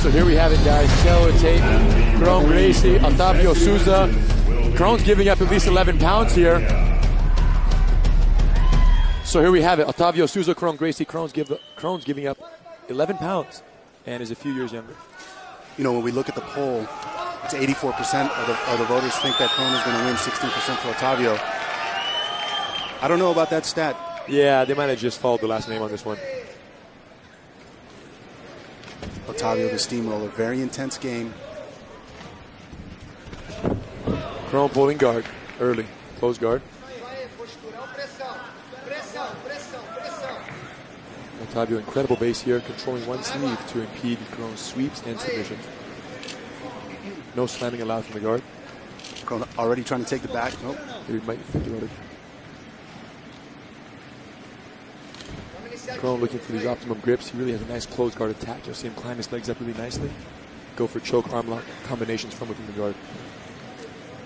So here we have it, guys. Tape, KRON, GRACIE, OTAVIO Sousa. KRON's giving up at least 11 pounds here. So here we have it. OTAVIO Sousa, KRON, GRACIE. KRON's giving up 11 pounds and is a few years younger. You know, when we look at the poll, it's 84% of the voters think that KRON is going to win, 16% for OTAVIO. I don't know about that stat. Yeah, they might have just followed the last name on this one. OTAVIO, the steamroller, very intense game. KRON pulling guard early, close guard. OTAVIO, incredible base here, controlling one sleeve to impede KRON's sweeps and submissions. No slamming allowed from the guard. KRON already trying to take the back. Nope. He might think about it. KRON looking for these optimum grips. He really has a nice close guard attack. You'll see him climb his legs up really nicely. Go for choke arm lock combinations from within the guard.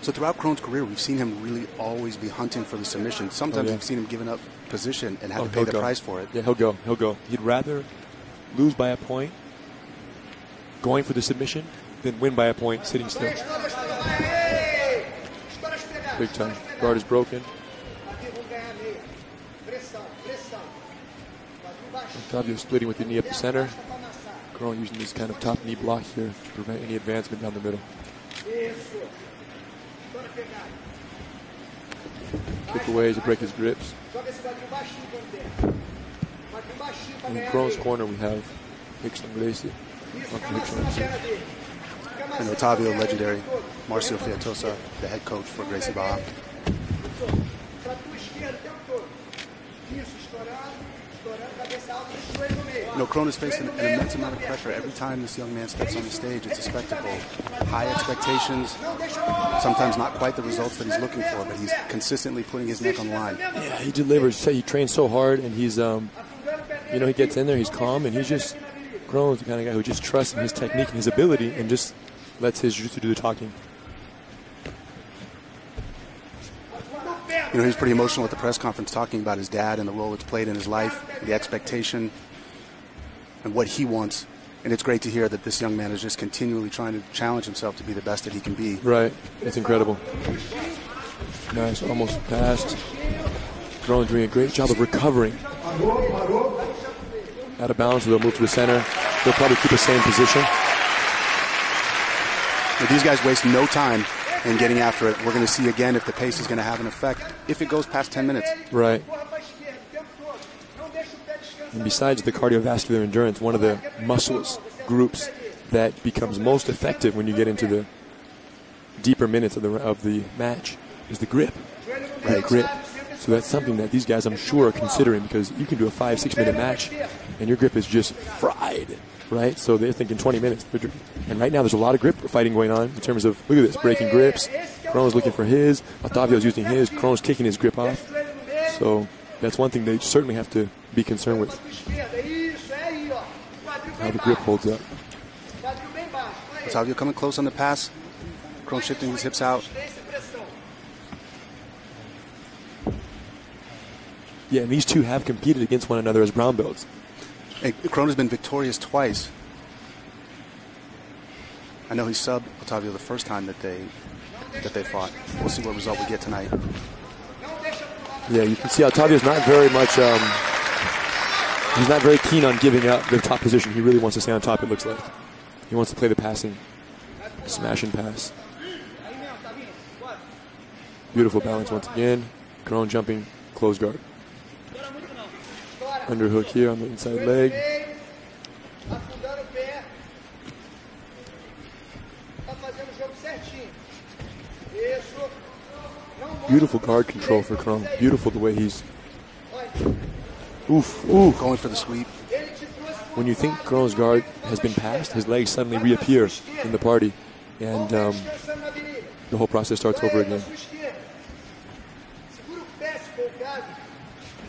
So throughout KRON's career, we've seen him really always be hunting for the submission. Sometimes we've seen him giving up position and had to pay the price for it. Yeah, he'll go. He'll go. He'd rather lose by a point going for the submission than win by a point sitting still. Big time. Guard is broken. OTAVIO splitting with the knee up the center. KRON using this kind of top knee block here to prevent any advancement down the middle. Kick away to break his grips. In KRON's corner we have GRACIE. And OTAVIO, legendary Marcio Fiatosa, the head coach for GRACIE Baja. You know, KRON is facing an immense amount of pressure every time this young man steps on the stage. It's a spectacle. High expectations, sometimes not quite the results that he's looking for, but he's consistently putting his neck on the line. Yeah, he delivers. He trains so hard, and he's, you know, he gets in there, he's calm, and he's just, KRON's the kind of guy who just trusts in his technique and his ability and just lets his jiu-jitsu do the talking. You know, he's pretty emotional at the press conference talking about his dad and the role it's played in his life, the expectation, and what he wants. And it's great to hear that this young man is just continually trying to challenge himself to be the best that he can be. Right. It's incredible. Nice. Almost passed. KRON doing a great job of recovering. Out of balance, they'll move to the center. They'll probably keep the same position. But these guys waste no time in getting after it. We're going to see again if the pace is going to have an effect if it goes past 10 minutes. Right. And besides the cardiovascular endurance, one of the muscles groups that becomes most effective when you get into the deeper minutes of the match is the grip. Right. The grip. So that's something that these guys, I'm sure, are considering, because you can do a 5-6 minute match and your grip is just fried, right? So they're thinking 20 minutes. And right now there's a lot of grip fighting going on in terms of, look at this, breaking grips. KRON's looking for his. OTAVIO's using his. KRON's kicking his grip off. So that's one thing they certainly have to be concerned with, how the grip holds up. OTAVIO coming close on the pass. KRON shifting his hips out. Yeah, and these two have competed against one another as brown belts. And KRON has been victorious twice. I know he subbed OTAVIO the first time that they fought. We'll see what result we get tonight. Yeah, you can see OTAVIO's not very much, he's not very keen on giving up the top position. He really wants to stay on top, it looks like. He wants to play the passing, smash and pass. Beautiful balance once again. KRON jumping, close guard. Underhook here on the inside leg. Beautiful guard control for KRON. Beautiful the way he's... Oof, oof. Going for the sweep. When you think KRON's guard has been passed, his legs suddenly reappear in the party. And the whole process starts over again.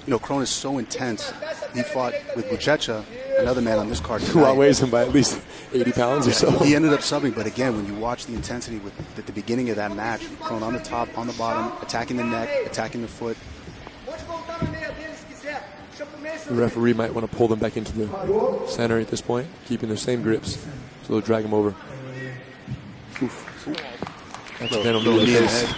You know, KRON is so intense. He fought with Buchecha, another man on this card tonight, who outweighs him by at least 80 pounds or so. He ended up subbing, but again, when you watch the intensity at the beginning of that match, KRON on the top, on the bottom, attacking the neck, attacking the foot. The referee might want to pull them back into the center at this point, keeping their same grips. So they'll drag him over. Oof. Accidental knee to the face.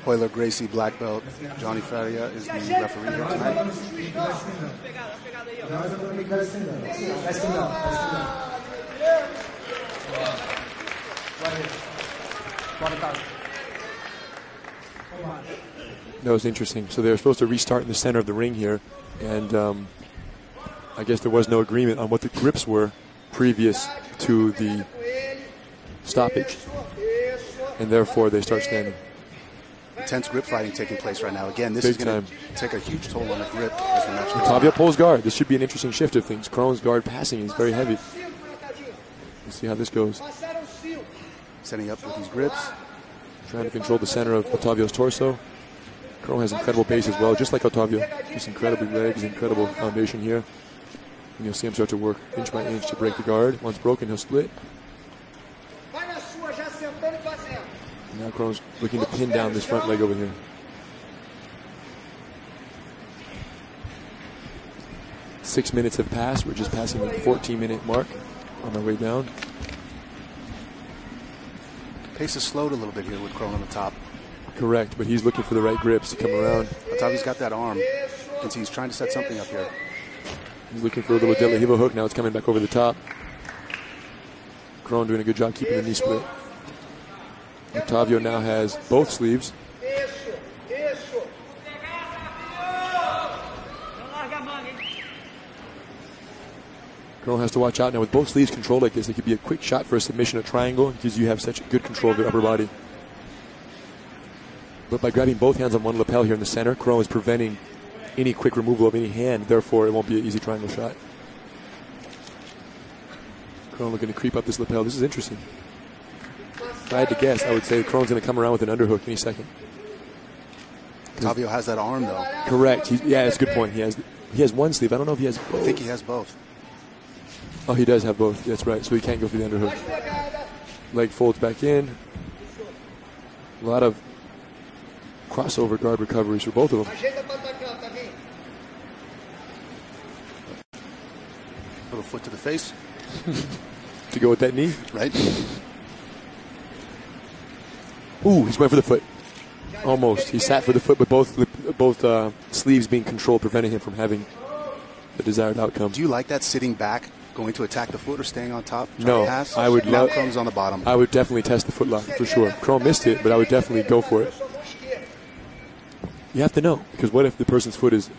Royler Gracie black belt. Johnny Faria is the referee here tonight. That was interesting. So they were supposed to restart in the center of the ring here, and I guess there was no agreement on what the grips were previous to the stoppage, and therefore they start standing. Intense grip fighting taking place right now. Again, this is going to take a huge toll on the grip as the match goes OTAVIO pulls guard. This should be an interesting shift of things. KRON's guard passing is very heavy. Let's see how this goes. Setting up with these grips. Trying to control the center of OTAVIO's torso. KRON has incredible base as well, just like OTAVIO. Just incredible legs, incredible foundation here. And you'll see him start to work inch by inch to break the guard. Once broken, he'll split. Now KRON's looking to pin down this front leg over here. 6 minutes have passed. We're just passing the 14-minute mark on our way down. Pace is slowed a little bit here with KRON on the top. Correct, but he's looking for the right grips to come around. OTAVIO's got that arm. You can see he's trying to set something up here. He's looking for a little De La Riva hook. Now it's coming back over the top. KRON doing a good job keeping the knee split. OTAVIO now has both sleeves. KRON has to watch out now. With both sleeves controlled like this, it could be a quick shot for a submission, a triangle, because you have such good control of your upper body. But by grabbing both hands on one lapel here in the center, KRON is preventing any quick removal of any hand. Therefore, it won't be an easy triangle shot. KRON looking to creep up this lapel. This is interesting. If I had to guess, I would say KRON's going to come around with an underhook any second. OTAVIO has that arm, though. Correct. Yeah, that's a good point. He has one sleeve. I don't know if he has both. I think he has both. Oh, he does have both. That's right. So he can't go for the underhook. Leg folds back in. A lot of crossover guard recoveries for both of them. Little foot to the face. To go with that knee. Right. Ooh, he's going for the foot. Almost. He sat for the foot, but both sleeves being controlled, preventing him from having the desired outcome. Do you like that sitting back, going to attack the foot, or staying on top? No, pass? I would love. KRON's on the bottom. I would definitely test the foot lock for sure. KRON missed it, but I would definitely go for it. You have to know, because what if the person's foot is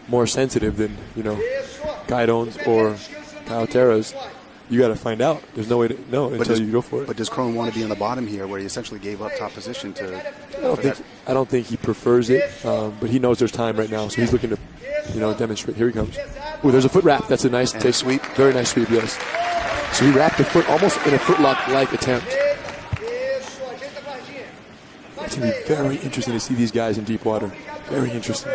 more sensitive than, Guidon's or Kyle Terra's? You got to find out. There's no way to know until you go for it. But does KRON want to be on the bottom here, where he essentially gave up top position to? I don't think he prefers it, but he knows there's time right now, so he's looking to, demonstrate. Here he comes. Ooh, there's a foot wrap. That's a nice take. Sweep. Very nice sweep. Yes. So he wrapped the foot almost in a footlock-like attempt. It's going to be very interesting to see these guys in deep water. Very interesting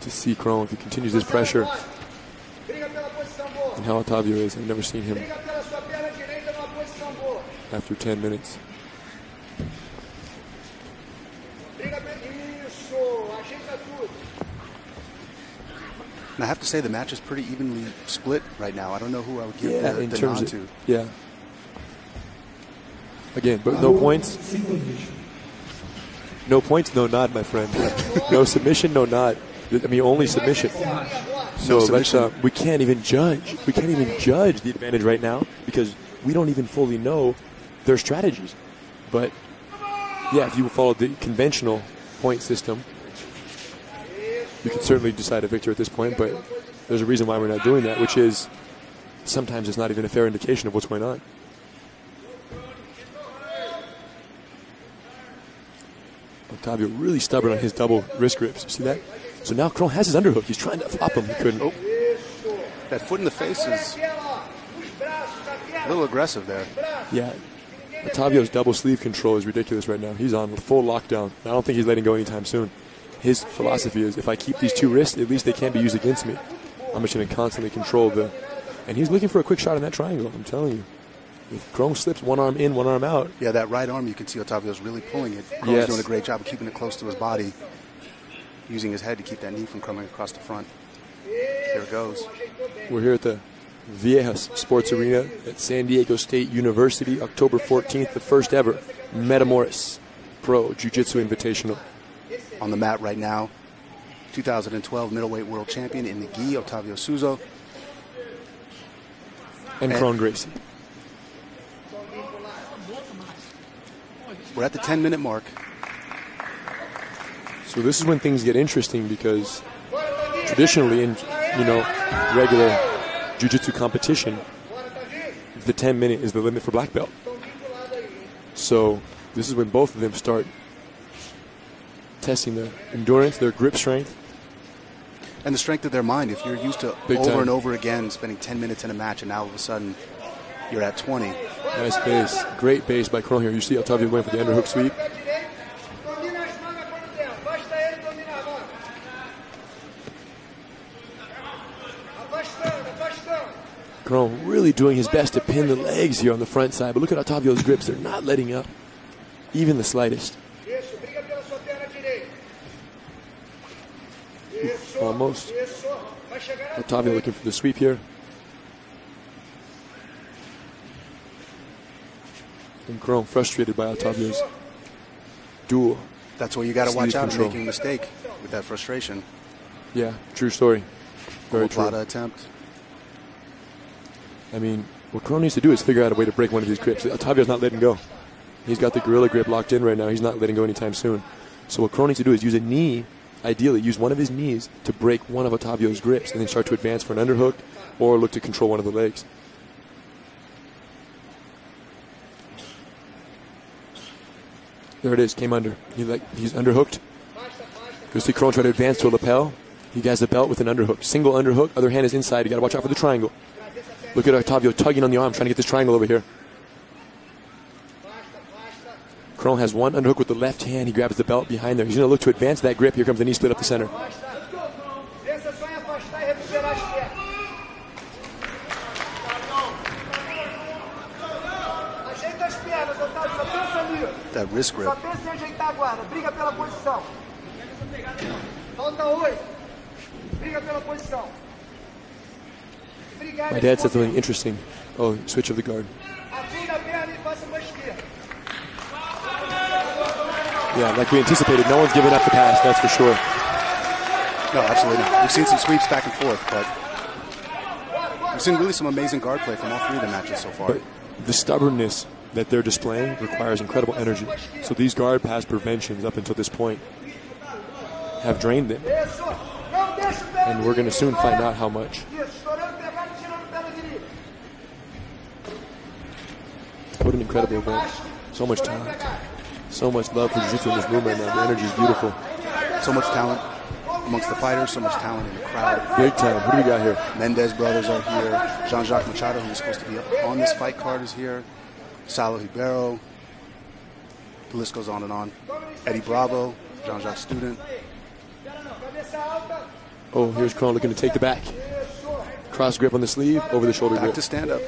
to see KRON if he continues this pressure. And how OTAVIO is. I've never seen him after 10 minutes. And I have to say the match is pretty evenly split right now. I don't know who I would give the nod to. Yeah. Again, but no points. No points, no nod, my friend. No submission, no nod. I mean, only submission. So we can't even judge. We can't even judge the advantage right now because we don't even fully know their strategies. But yeah, if you follow the conventional point system, you can certainly decide a victor at this point. But there's a reason why we're not doing that, which is sometimes it's not even a fair indication of what's going on. OTAVIO really stubborn on his double wrist grips. You see that? So now KRON has his underhook. He's trying to flop him. He couldn't. Oh. That foot in the face is a little aggressive there. Yeah. OTAVIO's double sleeve control is ridiculous right now. He's on full lockdown. I don't think he's letting go anytime soon. His philosophy is if I keep these two wrists, at least they can't be used against me. I'm just going to constantly control the... And he's looking for a quick shot in that triangle, I'm telling you. If KRON slips one arm in, one arm out. Yeah, that right arm, you can see OTAVIO's really pulling it. KRON's doing a great job of keeping it close to his body, using his head to keep that knee from coming across the front. Here it goes. We're here at the Viejas Sports Arena at San Diego State University, October 14th, the first ever METAMORIS Pro Jiu-Jitsu Invitational. On the mat right now, 2012 middleweight world champion in the gi, OTAVIO Sousa. And KRON GRACIE. We're at the 10-minute mark. So this is when things get interesting, because traditionally in, regular jiu-jitsu competition, the 10-minute is the limit for black belt. So this is when both of them start testing their endurance, their grip strength. And the strength of their mind. If you're used to over and over again spending 10 minutes in a match, and now all of a sudden you're at 20. Nice base. Great base by KRON here. You see OTAVIO going for the underhook sweep. KRON really doing his best to pin the legs here on the front side. But look at OTAVIO's grips. They're not letting up, even the slightest. Almost. OTAVIO looking for the sweep here. And KRON frustrated by OTAVIO's duel. That's where you got to watch out control. making a mistake with that frustration. Yeah, true story. Very true. Attempt. I mean, what KRON needs to do is figure out a way to break one of these grips. OTAVIO's not letting go. He's got the gorilla grip locked in right now. He's not letting go anytime soon. So what KRON needs to do is use a knee, ideally use one of his knees to break one of OTAVIO's grips and then start to advance for an underhook or look to control one of the legs. There it is, came under. He's underhooked. You see KRON try to advance to a lapel. He has the belt with an underhook. Single underhook, other hand is inside. You got to watch out for the triangle. Look at OTAVIO tugging on the arm, trying to get this triangle over here. KRON has one underhook with the left hand. He grabs the belt behind there. He's going to look to advance that grip. Here comes the knee split up the center. That wrist grip. My dad said something interesting. Oh, switch of the guard. Yeah, like we anticipated, no one's giving up the pass, that's for sure. No, absolutely. We've seen some sweeps back and forth, but we've seen really some amazing guard play from all three of the matches so far. But the stubbornness that they're displaying requires incredible energy. So these guard pass preventions up until this point have drained them. And we're going to soon find out how much. What an incredible event. So much talent. So much love for jiu-jitsu in this room right now. The energy is beautiful. So much talent amongst the fighters, so much talent in the crowd. Big time. Who do we got here? Mendez brothers are here. Jean-Jacques Machado, who's supposed to be on this fight card, is here. Salo Ribeiro. The list goes on and on. Eddie Bravo, Jean-Jacques' student. Oh, here's KRON looking to take the back. Cross grip on the sleeve, over the shoulder grip. Back to stand up.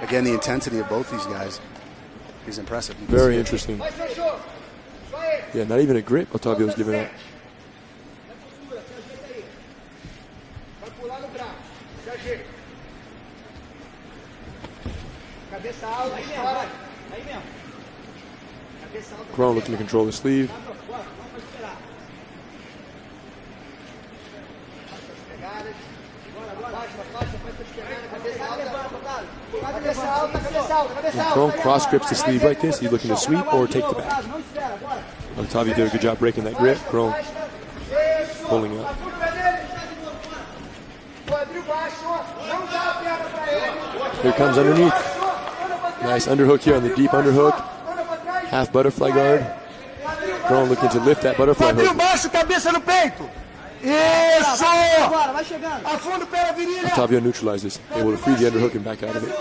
Again, the intensity of both these guys is impressive. Very interesting. Yeah, not even a grip OTAVIO's giving up. KRON looking to control the sleeve. When KRON cross grips the sleeve like this, he's looking to sweep or take the back. OTAVIO did a good job breaking that grip. KRON pulling up. Here comes underneath. Nice underhook here on the deep underhook. Half butterfly guard. KRON looking to lift that butterfly hook. OTAVIO neutralizes, able to free the underhook and back out of it.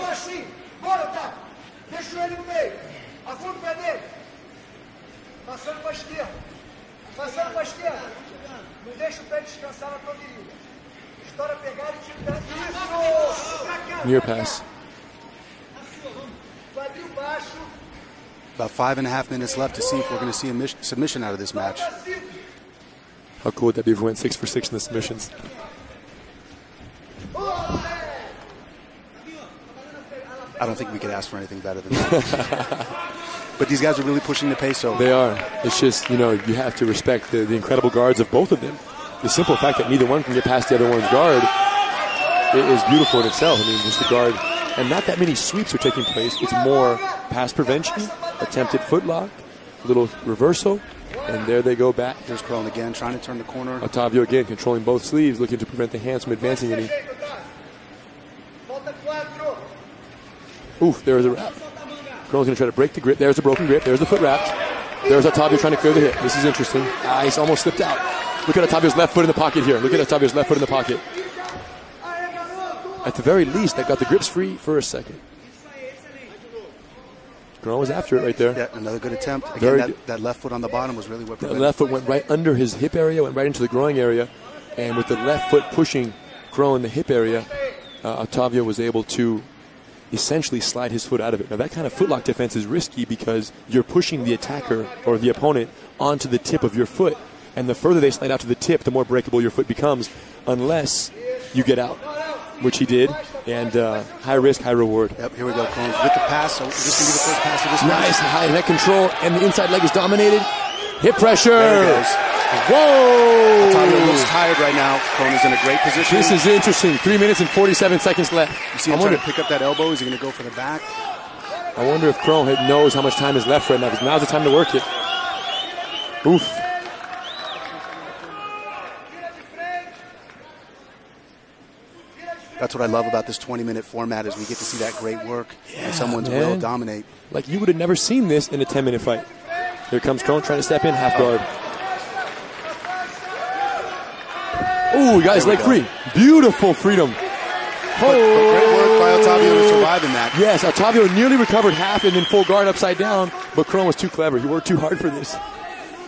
Near pass. About 5.5 minutes left to see if we're going to see a submission out of this match. How cool would that be if we went 6 for 6 in the submissions? I don't think we could ask for anything better than that. But these guys are really pushing the pace over. They are. It's just, you have to respect the incredible guards of both of them. The simple fact that neither one can get past the other one's guard is beautiful in itself. I mean, just the guard. And not that many sweeps are taking place. It's more pass prevention, attempted footlock, a little reversal, and there they go back. Here's KRON again, trying to turn the corner. OTAVIO again, controlling both sleeves, looking to prevent the hands from advancing any. Oof, there's a wrap. KRON's going to try to break the grip. There's a broken grip. There's the foot wrapped. There's OTAVIO trying to clear the hip. This is interesting. He's almost slipped out. Look at OTAVIO's left foot in the pocket here. Look at OTAVIO's left foot in the pocket. At the very least, that got the grips free for a second. KRON was after it right there. Yeah, another good attempt. Again, that left foot on the bottom was really what prevented. The left foot went right under his hip area, went right into the groin area. And with the left foot pushing KRON in the hip area, OTAVIO was able to essentially slide his foot out of it. Now, that kind of footlock defense is risky because you're pushing the attacker or the opponent onto the tip of your foot. And the further they slide out to the tip, the more breakable your foot becomes, unless you get out, which he did. And high risk, high reward. Yep, here we go, KRON with the pass. So this can be the first pass of this match. Nice high neck control, and the inside leg is dominated. Hip pressure. There it goes. Whoa! OTAVIO looks tired right now. KRON is in a great position. This is interesting. 3 minutes and 47 seconds left. You see him trying to pick up that elbow. Is he going to go for the back? I wonder if KRON knows how much time is left right now, because now's the time to work it. Oof. That's what I love about this 20-minute format is we get to see that great work and someone's will dominate. Like you would have never seen this in a 10-minute fight. Here comes KRON trying to step in, half guard. Oh, guys, leg free. Beautiful freedom. But great work by OTAVIO to survive in that. Yes, OTAVIO nearly recovered half and then full guard upside down, but KRON was too clever. He worked too hard for this.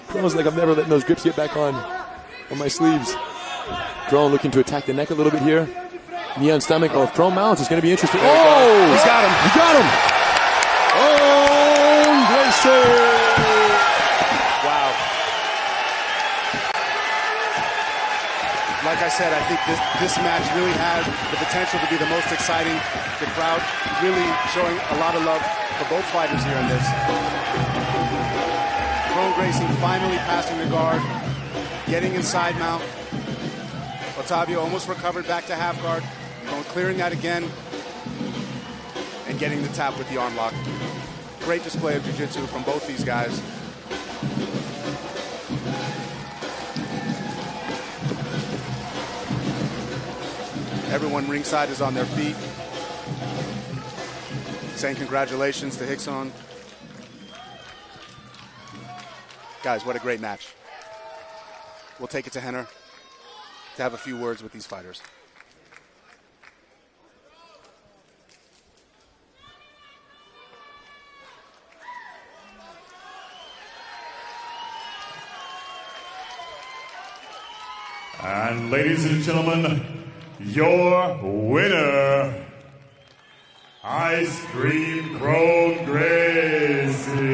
KRON was like, I'm never letting those grips get back on my sleeves. KRON looking to attack the neck a little bit here. Knee on stomach. Oh, if KRON mounts, it's going to be interesting. Oh! He's got him. He got him. Oh, GRACIE. Wow. Like I said, I think this match really had the potential to be the most exciting. The crowd really showing a lot of love for both fighters here in this. KRON GRACIE finally passing the guard, getting inside mount. OTAVIO almost recovered back to half guard. KRON clearing that again and getting the tap with the arm lock. Great display of jiu-jitsu from both these guys. Everyone ringside is on their feet, saying congratulations to Rickson. Guys, what a great match. We'll take it to Henner to have a few words with these fighters. And ladies and gentlemen, your winner, Ice Cream KRON GRACIE.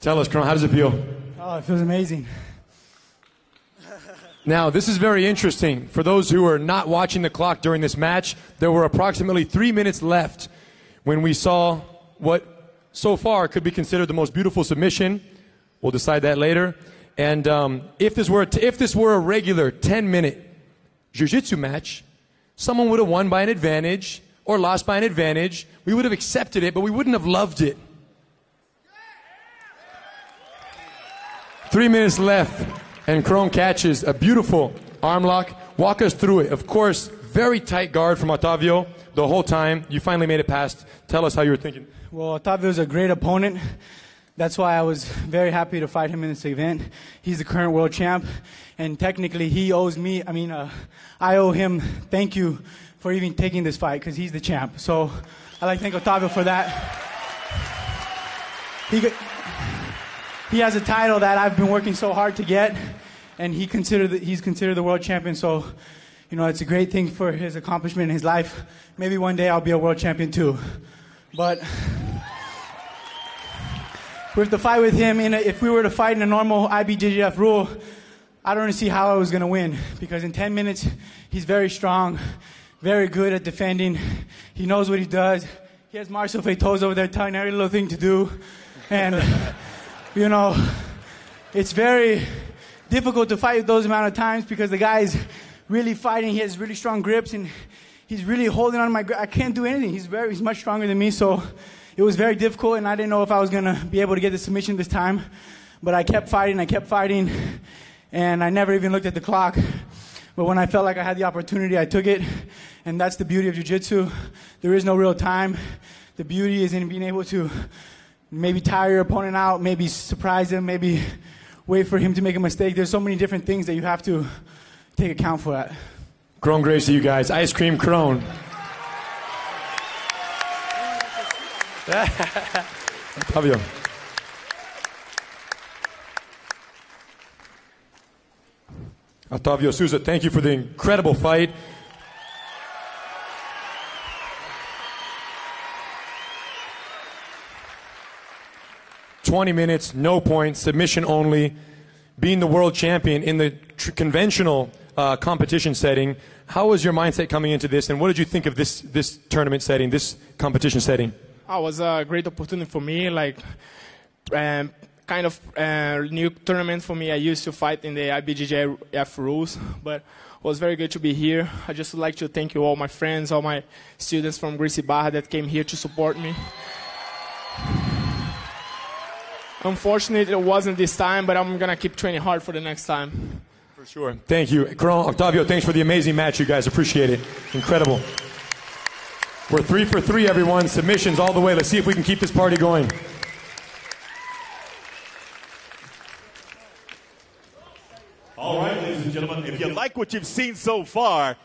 Tell us, KRON, how does it feel? Oh, it feels amazing. Now, this is very interesting. For those who are not watching the clock during this match, there were approximately 3 minutes left when we saw what so far could be considered the most beautiful submission. We'll decide that later. And if this were a regular 10-minute jiu-jitsu match, someone would have won by an advantage or lost by an advantage. We would have accepted it, but we wouldn't have loved it. 3 minutes left. And KRON catches a beautiful arm lock. Walk us through it. Of course, very tight guard from OTAVIO the whole time. You finally made it past. Tell us how you were thinking. Well, OTAVIO is a great opponent. That's why I was very happy to fight him in this event. He's the current world champ. And technically, he owes me, I owe him thank you for even taking this fight because he's the champ. So I'd like to thank OTAVIO for that. he has a title that I've been working so hard to get, and he's considered the world champion. So, you know, it's a great thing for his accomplishment in his life. Maybe one day I'll be a world champion too. But with the fight with him, if we were to fight in a normal IBJJF rule, I don't really see how I was going to win, because in 10 minutes, he's very strong, very good at defending. He knows what he does. He has Marcel Feitos over there telling every little thing to do. And, you know, it's very difficult to fight those amount of times because the guy's really fighting. He has really strong grips, and he's really holding on to my grip. I can't do anything. He's much stronger than me, so it was very difficult, and I didn't know if I was going to be able to get the submission this time. But I kept fighting, and I never even looked at the clock. But when I felt like I had the opportunity, I took it, and that's the beauty of jiu-jitsu. There is no real time. The beauty is in being able to maybe tire your opponent out, maybe surprise him, maybe wait for him to make a mistake. There's so many different things that you have to take account for that. KRON Gracie, you guys. Ice cream KRON. OTAVIO. OTAVIO Sousa, thank you for the incredible fight. "20 minutes, no points, submission only, being the world champion in the conventional competition setting. How was your mindset coming into this, and what did you think of this tournament setting, this competition setting?" It was a great opportunity for me, like kind of new tournament for me. I used to fight in the IBJJF rules, but it was very good to be here. I just would like to thank you all my friends, all my students from Gracie Barra that came here to support me. Unfortunately, it wasn't this time, but I'm going to keep training hard for the next time. For sure. Thank you. KRON, OTAVIO, thanks for the amazing match, you guys. Appreciate it. Incredible. We're 3 for 3, everyone. Submissions all the way. Let's see if we can keep this party going. All right, ladies and gentlemen, if you like what you've seen so far,